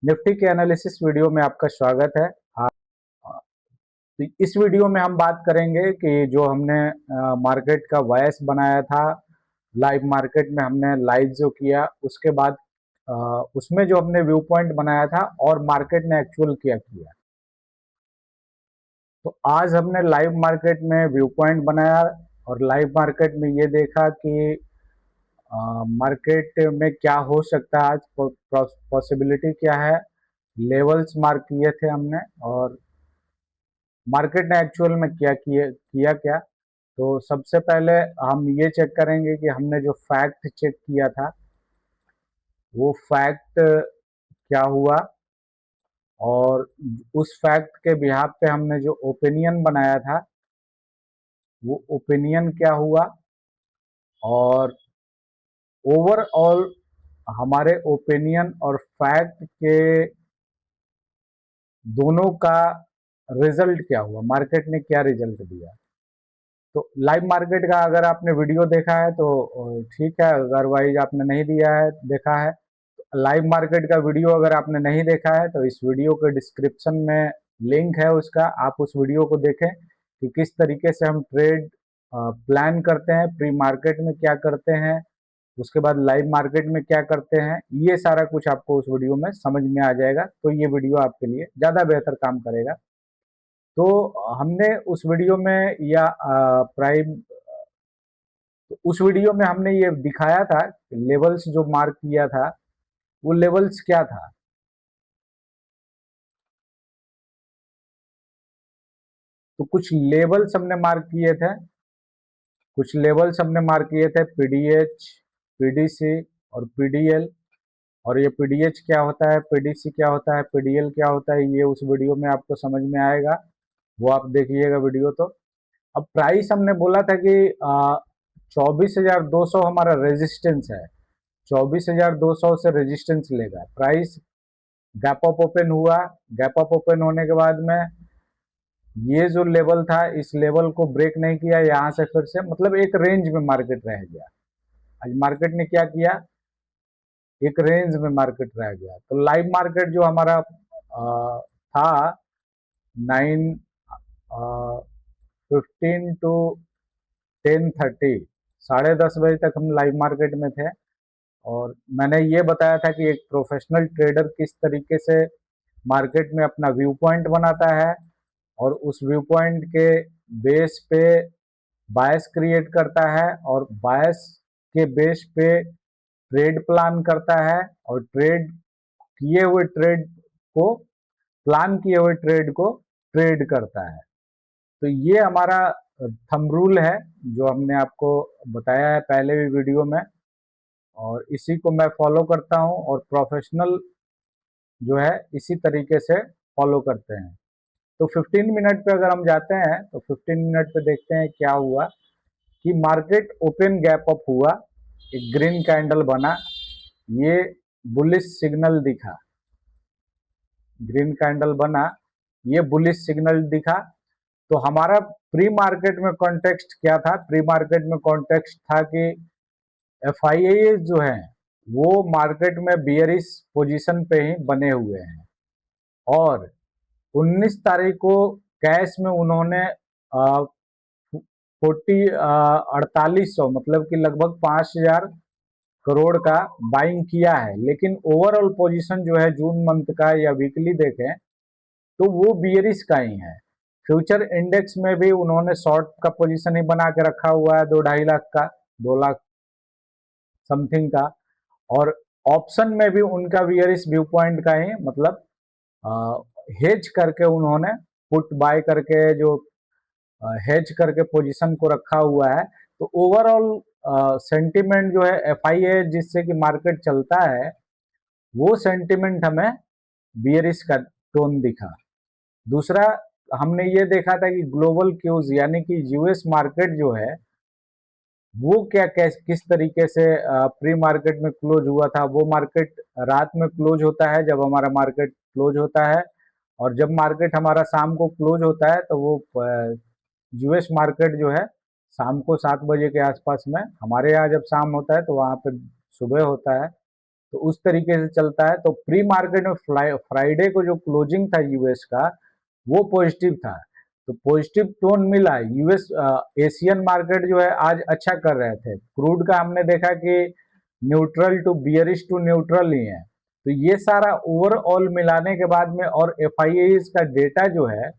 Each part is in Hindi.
निफ्टी के एनालिसिस वीडियो में आपका स्वागत है। तो इस वीडियो में हम बात करेंगे कि जो हमने मार्केट का वॉयस बनाया था, लाइव मार्केट में हमने लाइव जो किया, उसके बाद उसमें जो हमने व्यू पॉइंट बनाया था और मार्केट ने एक्चुअल क्या किया। तो आज हमने लाइव मार्केट में व्यू पॉइंट बनाया और लाइव मार्केट में ये देखा कि मार्केट में क्या हो सकता है, आज पॉसिबिलिटी क्या है, लेवल्स मार्क किए थे हमने और मार्केट ने एक्चुअल में किया क्या। तो सबसे पहले हम ये चेक करेंगे कि हमने जो फैक्ट चेक किया था वो फैक्ट क्या हुआ और उस फैक्ट के बिहाफ पे हमने जो ओपिनियन बनाया था वो ओपिनियन क्या हुआ और ओवरऑल हमारे ओपिनियन और फैक्ट के दोनों का रिजल्ट क्या हुआ, मार्केट ने क्या रिजल्ट दिया। तो लाइव मार्केट का अगर आपने वीडियो देखा है तो ठीक है, अदरवाइज आपने नहीं दिया है देखा है तो लाइव मार्केट का वीडियो अगर आपने नहीं देखा है तो इस वीडियो के डिस्क्रिप्शन में लिंक है उसका, आप उस वीडियो को देखें कि किस तरीके से हम ट्रेड प्लान करते हैं, प्री मार्केट में क्या करते हैं, उसके बाद लाइव मार्केट में क्या करते हैं। ये सारा कुछ आपको उस वीडियो में समझ में आ जाएगा, तो ये वीडियो आपके लिए ज़्यादा बेहतर काम करेगा। तो हमने उस वीडियो में या प्राइम तो उस वीडियो में हमने ये दिखाया था लेवल्स जो मार्क किया था वो लेवल्स क्या था। तो कुछ लेवल्स हमने मार्क किए थे, कुछ लेवल्स हमने मार्क किए थे, पीडीएच, पीडीसी और पीडीएल। और ये पीडीएच क्या होता है, पीडीसी क्या होता है, पीडीएल क्या होता है, ये उस वीडियो में आपको समझ में आएगा, वो आप देखिएगा वीडियो। तो अब प्राइस हमने बोला था कि 24,200 हमारा रेजिस्टेंस है, 24,200 से रेजिस्टेंस लेगा प्राइस। गैप अप ओपन हुआ, गैप अप ओपन होने के बाद में ये जो लेवल था इस लेवल को ब्रेक नहीं किया, यहाँ से फिर से मतलब एक रेंज में मार्केट रह गया। आज मार्केट ने क्या किया, एक रेंज में मार्केट रह गया। तो लाइव मार्केट जो हमारा था 9:15 to 10:30, 10:30 बजे तक हम लाइव मार्केट में थे। और मैंने ये बताया था कि एक प्रोफेशनल ट्रेडर किस तरीके से मार्केट में अपना व्यू पॉइंट बनाता है और उस व्यू पॉइंट के बेस पे बायस क्रिएट करता है और बायस के बेस पे ट्रेड प्लान करता है और किए हुए ट्रेड को प्लान किए हुए ट्रेड को ट्रेड करता है। तो ये हमारा थंब रूल है जो हमने आपको बताया है पहले भी वीडियो में, और इसी को मैं फॉलो करता हूँ और प्रोफेशनल जो है इसी तरीके से फॉलो करते हैं। तो 15 मिनट पे अगर हम जाते हैं तो 15 मिनट पे देखते हैं क्या हुआ कि मार्केट ओपन गैप अप हुआ, एक ग्रीन कैंडल बना, ये बुलिश सिग्नल दिखा, ग्रीन कैंडल बना, ये बुलिश सिग्नल दिखा। तो हमारा प्री मार्केट में कॉन्टेक्स्ट क्या था, प्री मार्केट में कॉन्टेक्स्ट था कि एफआईए जो है वो मार्केट में बियरिश पोजीशन पे ही बने हुए हैं और 19 तारीख को कैश में उन्होंने 4800 मतलब कि लगभग 5,000 करोड़ का बाइंग किया है। लेकिन ओवरऑल पोजीशन जो है जून मंथ का या वीकली देखें तो वो बियरिश का ही है। फ्यूचर इंडेक्स में भी उन्होंने शॉर्ट का पोजीशन ही बना के रखा हुआ है 2-2.5 लाख का, 2 लाख समथिंग का। और ऑप्शन में भी उनका बियरिश व्यू पॉइंट का ही मतलब हेज करके उन्होंने पुट बाय करके जो हेज करके पोजीशन को रखा हुआ है। तो ओवरऑल सेंटीमेंट जो है एफआईए जिससे कि मार्केट चलता है वो सेंटीमेंट हमें बियरिश का टोन दिखा। दूसरा हमने ये देखा था कि ग्लोबल क्यूज यानी कि यूएस मार्केट जो है वो किस तरीके से प्री मार्केट में क्लोज हुआ था। वो मार्केट रात में क्लोज होता है जब हमारा मार्केट क्लोज होता है, और जब मार्केट हमारा शाम को क्लोज होता है तो वो यूएस मार्केट जो है शाम को 7 बजे के आसपास में, हमारे यहाँ जब शाम होता है तो वहाँ पे सुबह होता है। तो उस तरीके से चलता है। तो प्री मार्केट में फ्राइडे को जो क्लोजिंग था यूएस का वो पॉजिटिव था, तो पॉजिटिव टोन मिला। यूएस एशियन मार्केट जो है आज अच्छा कर रहे थे। क्रूड का हमने देखा कि neutral to bearish to neutral ही है। तो ये सारा ओवरऑल मिलाने के बाद में और एफ का डेटा जो है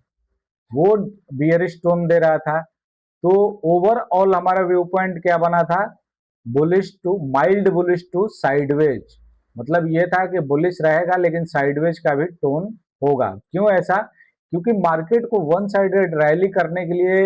वो बियरिश टोन दे रहा था। तो ओवरऑल हमारा व्यू पॉइंट क्या बना था, bullish to mild bullish to sideways. मतलब ये था कि बुलिश रहेगा लेकिन साइडवेज का भी टोन होगा। क्यों ऐसा? क्योंकि मार्केट को वन साइडेड रैली करने के लिए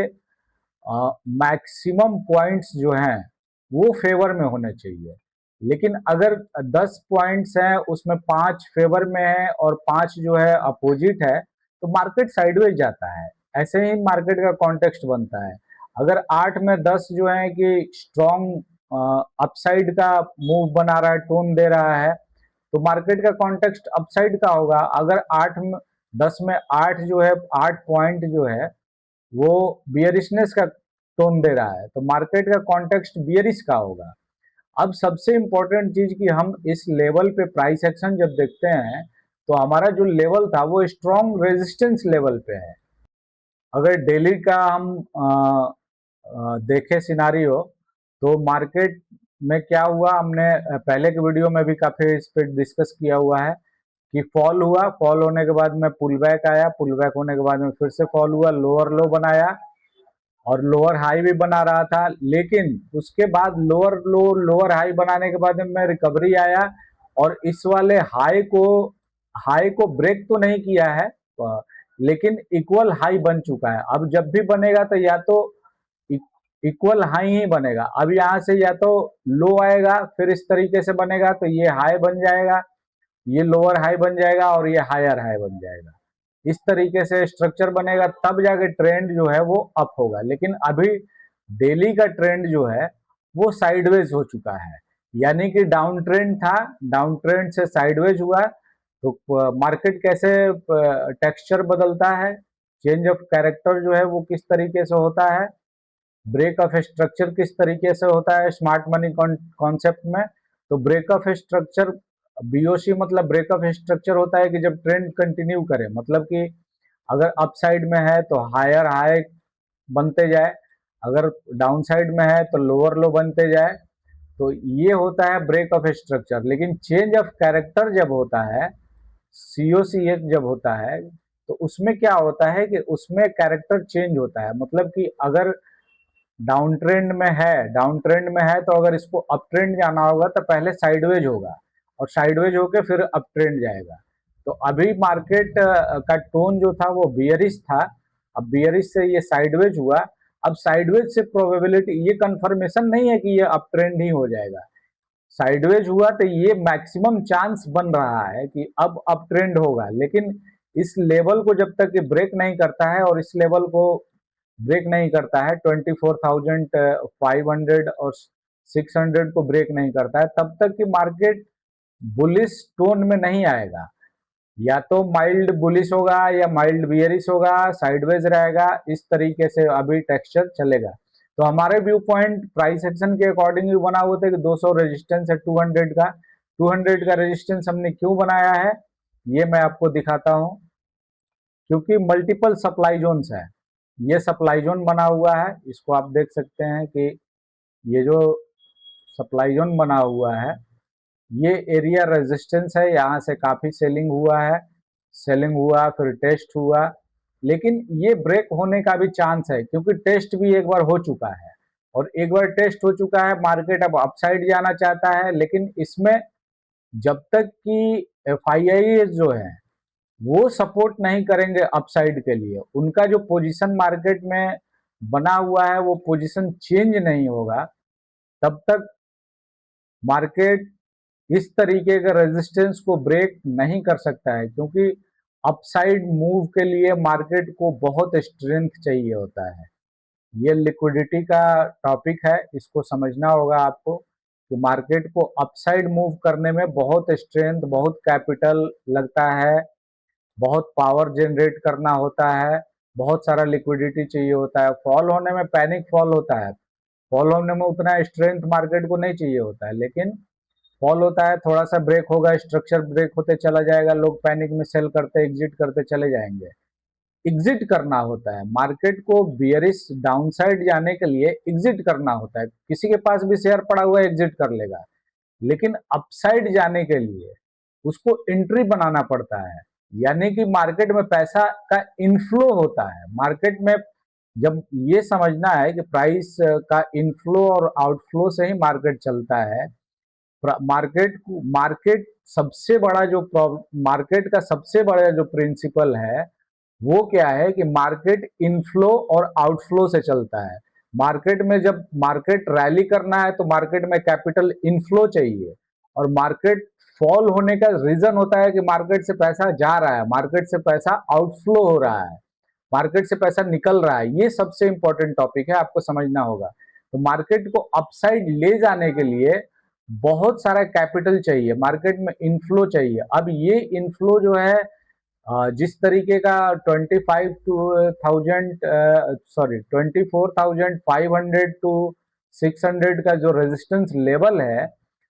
मैक्सिमम पॉइंट्स जो हैं वो फेवर में होने चाहिए। लेकिन अगर 10 पॉइंट्स हैं उसमें 5 फेवर में है और 5 जो है अपोजिट है तो मार्केट साइडवेज जाता है। ऐसे ही मार्केट का कॉन्टेक्स्ट बनता है। अगर 8 में 10 जो है कि स्ट्रॉन्ग अपसाइड का मूव बना रहा है, टोन दे रहा है, तो मार्केट का कॉन्टेक्स्ट अपसाइड का होगा। अगर 8 में 10 में 8 जो है, 8 पॉइंट जो है वो बियरिशनेस का टोन दे रहा है, तो मार्केट का कॉन्टेक्स्ट बियरिश का होगा। अब सबसे इंपॉर्टेंट चीज कि हम इस लेवल पे प्राइस एक्शन जब देखते हैं तो हमारा जो लेवल था वो स्ट्रॉन्ग रेजिस्टेंस लेवल पे है। अगर डेली का हम देखें सिनारियो, तो मार्केट में क्या हुआ, हमने पहले के वीडियो में भी काफी इस पर डिस्कस किया हुआ है कि फॉल हुआ, फॉल होने के बाद में पुल बैक आया, पुल बैक होने के बाद में फिर से फॉल हुआ, लोअर लो बनाया और लोअर हाई भी बना रहा था। लेकिन उसके बाद लोअर लो लोअर हाई बनाने के बाद में रिकवरी आया और इस वाले हाई को ब्रेक तो नहीं किया है, लेकिन इक्वल हाई बन चुका है। अब जब भी बनेगा तो या तो इक्वल हाई ही बनेगा। अब यहां से या तो लो आएगा फिर इस तरीके से बनेगा तो ये हाई बन जाएगा, ये लोअर हाई बन जाएगा और ये हायर हाई बन जाएगा। इस तरीके से स्ट्रक्चर बनेगा तब जाके ट्रेंड जो है वो अप होगा। लेकिन अभी डेली का ट्रेंड जो है वो साइडवेज हो चुका है, यानी कि डाउन ट्रेंड था, डाउन ट्रेंड से साइडवेज हुआ। तो मार्केट कैसे टेक्सचर बदलता है, चेंज ऑफ कैरेक्टर जो है वो किस तरीके से होता है, ब्रेक ऑफ स्ट्रक्चर किस तरीके से होता है स्मार्ट मनी कॉन्सेप्ट में। तो ब्रेक ऑफ स्ट्रक्चर, बीओसी मतलब ब्रेक ऑफ स्ट्रक्चर होता है कि जब ट्रेंड कंटिन्यू करे, मतलब कि अगर अपसाइड में है तो हायर हाई बनते जाए, अगर डाउन साइड में है तो लोअर लो बनते जाए। तो ये होता है ब्रेक ऑफ स्ट्रक्चर। लेकिन चेंज ऑफ कैरेक्टर जब होता है, सीओसी जब होता है, तो उसमें क्या होता है कि उसमें कैरेक्टर चेंज होता है। मतलब कि अगर डाउन ट्रेंड में है तो अगर इसको अप ट्रेंड जाना होगा तो पहले साइडवेज होगा और साइडवेज होके फिर अप ट्रेंड जाएगा। तो अभी मार्केट का टोन जो था वो बियरिश था, अब बियरिश से ये साइडवेज हुआ। अब साइडवेज से प्रोबेबिलिटी, ये कंफर्मेशन नहीं है कि ये अप ट्रेंड ही हो जाएगा। साइडवेज हुआ तो ये मैक्सिमम चांस बन रहा है कि अब अप ट्रेंड होगा। लेकिन इस लेवल को जब तक ये ब्रेक नहीं करता है, और इस लेवल को ब्रेक नहीं करता है 24,500 और 600 को ब्रेक नहीं करता है, तब तक कि मार्केट बुलिश टोन में नहीं आएगा। या तो माइल्ड बुलिश होगा या माइल्ड बियरिश होगा, साइडवेज रहेगा, इस तरीके से अभी टेक्सचर चलेगा। तो हमारे व्यू पॉइंट प्राइस एक्शन के अकॉर्डिंग बना हुआ था कि 200 रेजिस्टेंस है 200 का रेजिस्टेंस हमने क्यों बनाया है ये मैं आपको दिखाता हूं। क्योंकि मल्टीपल सप्लाई जोन्स है, ये सप्लाई जोन बना हुआ है, इसको आप देख सकते हैं कि ये जो सप्लाई जोन बना हुआ है ये एरिया रेजिस्टेंस है, यहाँ से काफी सेलिंग हुआ है, सेलिंग हुआ फिर टेस्ट हुआ। लेकिन ये ब्रेक होने का भी चांस है क्योंकि टेस्ट भी एक बार हो चुका है, और एक बार टेस्ट हो चुका है मार्केट अब अपसाइड जाना चाहता है। लेकिन इसमें जब तक कि एफ जो है वो सपोर्ट नहीं करेंगे अपसाइड के लिए, उनका जो पोजीशन मार्केट में बना हुआ है वो पोजीशन चेंज नहीं होगा, तब तक मार्केट इस तरीके के रेजिस्टेंस को ब्रेक नहीं कर सकता है। क्योंकि अपसाइड मूव के लिए मार्केट को बहुत स्ट्रेंथ चाहिए होता है। ये लिक्विडिटी का टॉपिक है, इसको समझना होगा आपको कि मार्केट को अपसाइड मूव करने में बहुत स्ट्रेंथ, बहुत कैपिटल लगता है, बहुत पावर जनरेट करना होता है, बहुत सारा लिक्विडिटी चाहिए होता है। फॉल होने में पैनिक फॉल होता है, फॉल होने में उतना स्ट्रेंथ मार्केट को नहीं चाहिए होता है। लेकिन फॉल होता है, थोड़ा सा ब्रेक होगा, स्ट्रक्चर ब्रेक होते चला जाएगा, लोग पैनिक में सेल करते एग्जिट करते चले जाएंगे। एग्जिट करना होता है मार्केट को, बियरिश डाउनसाइड जाने के लिए एग्जिट करना होता है। किसी के पास भी शेयर पड़ा हुआ है एग्जिट कर लेगा, लेकिन अपसाइड जाने के लिए उसको एंट्री बनाना पड़ता है। यानी कि मार्केट में पैसा का इनफ्लो होता है। मार्केट में जब ये समझना है कि प्राइस का इनफ्लो और आउटफ्लो से ही मार्केट चलता है। मार्केट सबसे बड़ा जो मार्केट का सबसे बड़ा जो प्रिंसिपल है वो क्या है कि मार्केट इनफ्लो और आउटफ्लो से चलता है। मार्केट में जब मार्केट रैली करना है तो मार्केट में कैपिटल इनफ्लो चाहिए, और मार्केट फॉल होने का रीजन होता है कि मार्केट से पैसा जा रहा है, मार्केट से पैसा आउटफ्लो हो रहा है, मार्केट से पैसा निकल रहा है। ये सबसे इंपॉर्टेंट टॉपिक है, आपको समझना होगा। तो मार्केट को अपसाइड ले जाने के लिए बहुत सारा कैपिटल चाहिए, मार्केट में इनफ्लो चाहिए। अब ये इनफ्लो जो है जिस तरीके का 24,500 टू 600 का जो रेजिस्टेंस लेवल है,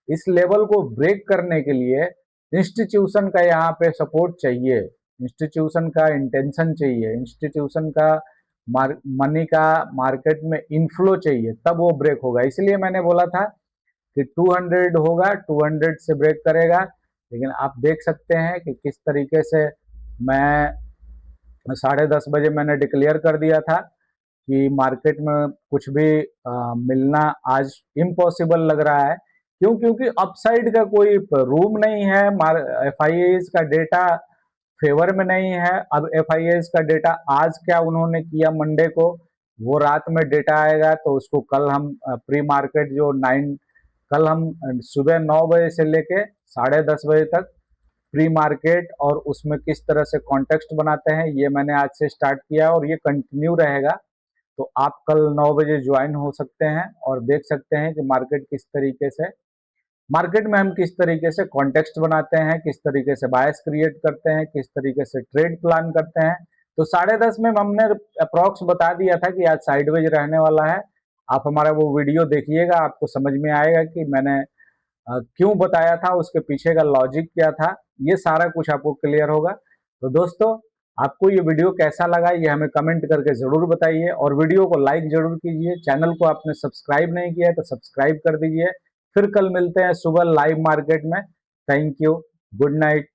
इस लेवल को ब्रेक करने के लिए इंस्टीट्यूशन का यहाँ पे सपोर्ट चाहिए, इंस्टीट्यूशन का इंटेंशन चाहिए, इंस्टीट्यूशन का मनी का मार्केट में इनफ्लो चाहिए, तब वो ब्रेक होगा। इसलिए मैंने बोला था कि 200 होगा, 200 से ब्रेक करेगा। लेकिन आप देख सकते हैं कि किस तरीके से मैं 10:30 बजे मैंने डिक्लेयर कर दिया था कि मार्केट में कुछ भी मिलना आज इम्पॉसिबल लग रहा है। क्यों? क्योंकि अपसाइड का कोई रूम नहीं है। एफआईआईज का डेटा फेवर में नहीं है। अब एफआईआईज का डेटा आज क्या उन्होंने किया मंडे को, वो रात में डेटा आएगा तो उसको कल हम प्री मार्केट जो 9 कल हम सुबह 9 बजे से लेके 10:30 बजे तक प्री मार्केट और उसमें किस तरह से कॉन्टेक्स्ट बनाते हैं, ये मैंने आज से स्टार्ट किया और ये कंटिन्यू रहेगा। तो आप कल 9 बजे ज्वाइन हो सकते हैं और देख सकते हैं कि मार्केट किस तरीके से, मार्केट में हम किस तरीके से कॉन्टेक्स्ट बनाते हैं, किस तरीके से बायस क्रिएट करते हैं, किस तरीके से ट्रेड प्लान करते हैं। तो 10:30 में हमने अप्रॉक्स बता दिया था कि आज साइडवेज रहने वाला है। आप हमारा वो वीडियो देखिएगा, आपको समझ में आएगा कि मैंने क्यों बताया था, उसके पीछे का लॉजिक क्या था, ये सारा कुछ आपको क्लियर होगा। तो दोस्तों, आपको ये वीडियो कैसा लगा ये हमें कमेंट करके ज़रूर बताइए, और वीडियो को लाइक ज़रूर कीजिए। चैनल को आपने सब्सक्राइब नहीं किया है तो सब्सक्राइब कर दीजिए। फिर कल मिलते हैं सुबह लाइव मार्केट में। Thank you, good night.